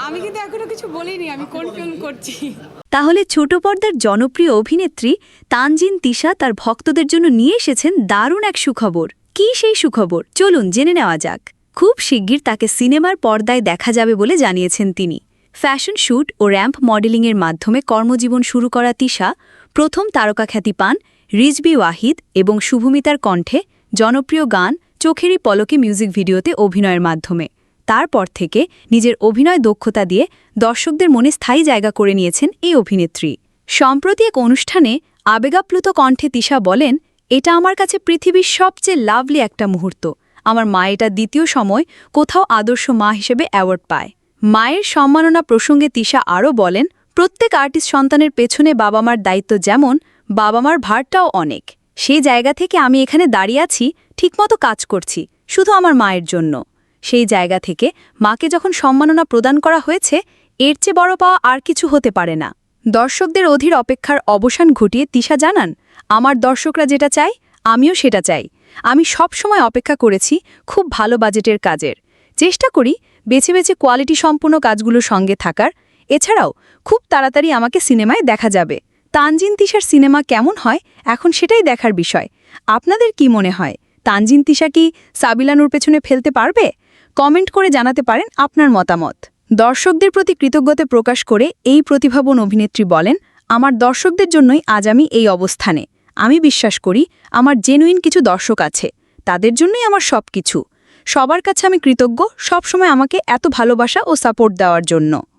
আমি কিন্তু এখনো কিছু বলিনি আমি কোন ফিল্ম করছি। তাহলে ছোট পর্দার জনপ্রিয় অভিনেত্রী তানজিন তিশা তার ভক্তদের জন্য নিয়ে এসেছেন দারুণ এক সুখবর। কী সেই সুখবর, চলুন জেনে নেওয়া যাক। খুব শিগগির তাকে সিনেমার পর্দায় দেখা যাবে বলে জানিয়েছেন তিনি। ফ্যাশন শ্যুট ও র্যাম্প মডেলিংয়ের মাধ্যমে কর্মজীবন শুরু করা তিশা প্রথম তারকা খ্যাতি পান রিজবি ওয়াহিদ এবং শুভমিতার কণ্ঠে জনপ্রিয় গান চোখেরই পলকে মিউজিক ভিডিওতে অভিনয়ের মাধ্যমে। তারপর থেকে নিজের অভিনয় দক্ষতা দিয়ে দর্শকদের মনে স্থায়ী জায়গা করে নিয়েছেন এই অভিনেত্রী। সম্প্রতি এক অনুষ্ঠানে আবেগাপ্লুত কণ্ঠে তিশা বলেন, এটা আমার কাছে পৃথিবীর সবচেয়ে লাভলি একটা মুহূর্ত। আমার মা এটা দ্বিতীয় সময় কোথাও আদর্শ মা হিসেবে অ্যাওয়ার্ড পায়। মায়ের সম্মাননা প্রসঙ্গে তিশা আরও বলেন, প্রত্যেক আর্টিস্ট সন্তানের পেছনে বাবা মার দায়িত্ব যেমন, বাবা মার ভারটাও অনেক। সেই জায়গা থেকে আমি এখানে দাঁড়িয়ে আছি, ঠিকমতো কাজ করছি, শুধু আমার মায়ের জন্য। সেই জায়গা থেকে মাকে যখন সম্মাননা প্রদান করা হয়েছে, এর চেয়ে বড় পাওয়া আর কিছু হতে পারে না। দর্শকদের অধীর অপেক্ষার অবসান ঘটিয়ে তিশা জানান, আমার দর্শকরা যেটা চায় আমিও সেটা চাই। আমি সব সময় অপেক্ষা করেছি খুব ভালো বাজেটের কাজের। চেষ্টা করি বেছে বেছে কোয়ালিটি সম্পূর্ণ কাজগুলোর সঙ্গে থাকার। এছাড়াও খুব তাড়াতাড়ি আমাকে সিনেমায় দেখা যাবে। তানজিন তিশার সিনেমা কেমন হয় এখন সেটাই দেখার বিষয়। আপনাদের কি মনে হয়, তানজিন তিশা কি সাবিলা নূর পেছনে ফেলতে পারবে? কমেন্ট করে জানাতে পারেন আপনার মতামত। দর্শকদের প্রতি কৃতজ্ঞতা প্রকাশ করে এই প্রতিভাবান অভিনেত্রী বলেন, আমার দর্শকদের জন্যই আজ আমি এই অবস্থানে। আমি বিশ্বাস করি আমার জেনুইন কিছু দর্শক আছে, তাদের জন্যই আমার সবকিছু। সবার কাছে আমি কৃতজ্ঞ সবসময় আমাকে এত ভালোবাসা ও সাপোর্ট দেওয়ার জন্য।